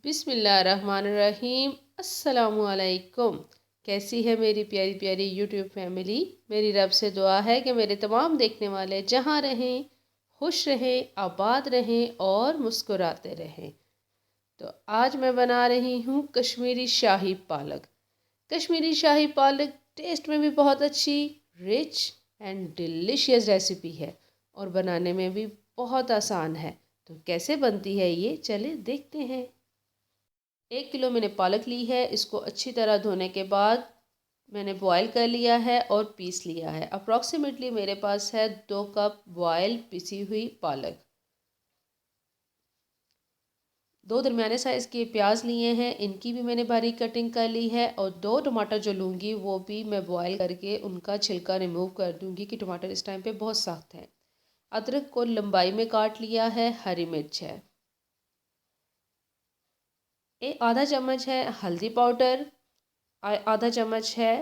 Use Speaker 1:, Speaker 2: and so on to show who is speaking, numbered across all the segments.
Speaker 1: बिस्मिल्लाहिर्रहमानिर्रहीम। अस्सलामुअलैकुम। कैसी है मेरी प्यारी प्यारी यूट्यूब फैमिली। मेरी रब से दुआ है कि मेरे तमाम देखने वाले जहाँ रहें खुश रहें, आबाद रहें और मुस्कुराते रहें। तो आज मैं बना रही हूँ कश्मीरी शाही पालक। कश्मीरी शाही पालक टेस्ट में भी बहुत अच्छी, रिच एंड डिलीशियस रेसिपी है और बनाने में भी बहुत आसान है। तो कैसे बनती है ये, चले देखते हैं। 1 किलो मैंने पालक ली है। इसको अच्छी तरह धोने के बाद मैंने बॉयल कर लिया है और पीस लिया है। अप्रॉक्सीमेटली मेरे पास है 2 कप बॉयल पिसी हुई पालक। 2 दरमियाने साइज़ के प्याज लिए हैं, इनकी भी मैंने बारीक कटिंग कर ली है। और 2 टमाटर जो लूँगी वो भी मैं बॉयल करके उनका छिलका रिमूव कर दूँगी कि टमाटर इस टाइम पे बहुत सख्त हैं। अदरक को लंबाई में काट लिया है। हरी मिर्च है। आधा चम्मच है हल्दी पाउडर। आधा चम्मच है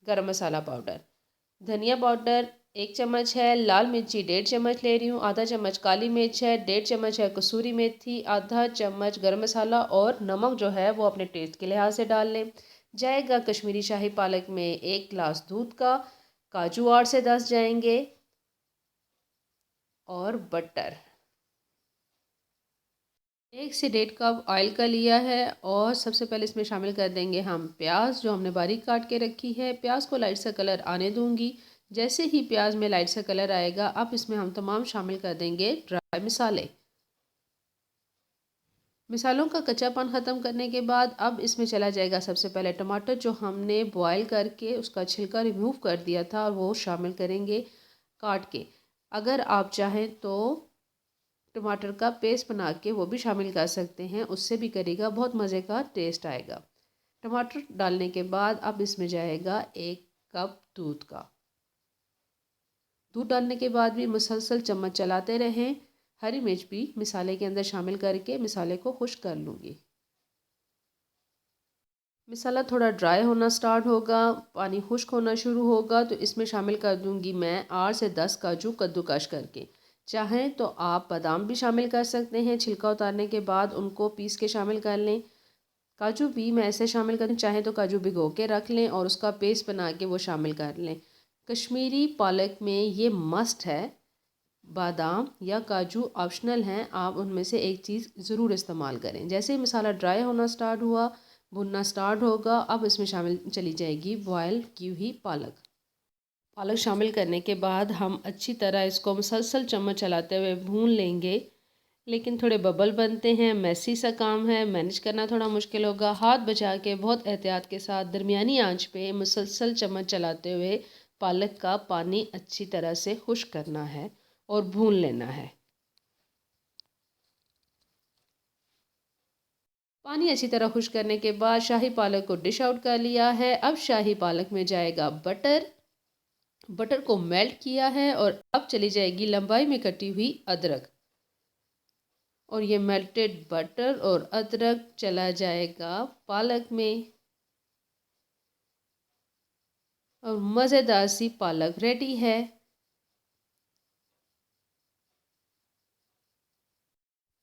Speaker 1: गरम मसाला पाउडर। धनिया पाउडर 1 चम्मच है। लाल मिर्ची 1.5 चम्मच ले रही हूँ। आधा चम्मच काली मिर्च है। 1.5 चम्मच है कसूरी मेथी। आधा चम्मच गरम मसाला और नमक जो है वो अपने टेस्ट के लिहाज से डाल लें। जाएगा कश्मीरी शाही पालक में 1 गिलास दूध का। काजू 8 से 10 जाएंगे और बटर 1 से 1.5 कप ऑयल का लिया है। और सबसे पहले इसमें शामिल कर देंगे हम प्याज जो हमने बारीक काट के रखी है। प्याज को लाइट सा कलर आने दूंगी। जैसे ही प्याज में लाइट सा कलर आएगा अब इसमें हम तमाम शामिल कर देंगे ड्राई मसाले। मिसालों का कच्चापन ख़त्म करने के बाद अब इसमें चला जाएगा सबसे पहले टमाटर जो हमने बॉयल करके उसका छिलका रिमूव कर दिया था और वो शामिल करेंगे काट के। अगर आप चाहें तो टमाटर का पेस्ट बना के वो भी शामिल कर सकते हैं, उससे भी करेगा बहुत मज़े का टेस्ट आएगा। टमाटर डालने के बाद अब इसमें जाएगा 1 कप दूध का। दूध डालने के बाद भी मुसलसल चम्मच चलाते रहें। हरी मिर्च भी मिसाले के अंदर शामिल करके मिसाले को खुश्क कर लूँगी। मिसाला थोड़ा ड्राई होना स्टार्ट होगा, पानी खुश्क होना शुरू होगा तो इसमें शामिल कर दूंगी मैं 8 से 10 काजू कद्दूकश करके। चाहें तो आप बादाम भी शामिल कर सकते हैं। छिलका उतारने के बाद उनको पीस के शामिल कर लें। काजू भी मैं ऐसे शामिल करूँ, चाहें तो काजू भिगो के रख लें और उसका पेस्ट बना के वो शामिल कर लें। कश्मीरी पालक में ये मस्ट है। बादाम या काजू ऑप्शनल हैं, आप उनमें से एक चीज़ ज़रूर इस्तेमाल करें। जैसे ही मसाला ड्राई होना स्टार्ट हुआ, भुनना स्टार्ट होगा, अब इसमें शामिल चली जाएगी बॉयल की हुई पालक। पालक शामिल करने के बाद हम अच्छी तरह इसको मुसलसल चम्मच चलाते हुए भून लेंगे। लेकिन थोड़े बबल बनते हैं, मैसी सा काम है, मैनेज करना थोड़ा मुश्किल होगा। हाथ बचा के बहुत एहतियात के साथ दरमियानी आंच पे मुसलसल चम्मच चलाते हुए पालक का पानी अच्छी तरह से खुश्क करना है और भून लेना है। पानी अच्छी तरह खुश्क करने के बाद शाही पालक को डिश आउट कर लिया है। अब शाही पालक में जाएगा बटर। बटर को मेल्ट किया है और अब चली जाएगी लंबाई में कटी हुई अदरक। और ये मेल्टेड बटर और अदरक चला जाएगा पालक में और मज़ेदार सी पालक रेडी है।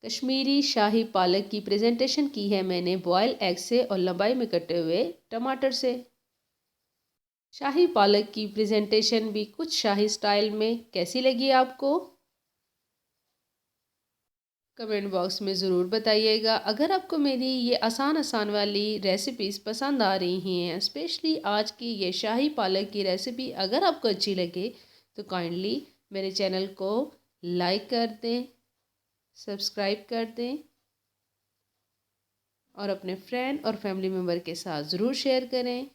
Speaker 1: कश्मीरी शाही पालक की प्रेजेंटेशन की है मैंने बॉयल एग से और लंबाई में कटे हुए टमाटर से। शाही पालक की प्रेजेंटेशन भी कुछ शाही स्टाइल में कैसी लगी आपको? कमेंट बॉक्स में ज़रूर बताइएगा। अगर आपको मेरी ये आसान आसान वाली रेसिपीज़ पसंद आ रही हैं, स्पेशली आज की ये शाही पालक की रेसिपी अगर आपको अच्छी लगे तो काइंडली मेरे चैनल को लाइक कर दें, सब्सक्राइब कर दें और अपने फ्रेंड और फैमिली मेम्बर के साथ ज़रूर शेयर करें।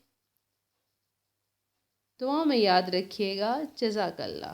Speaker 1: दुआ में याद रखिएगा। जज़ाकल्लाह।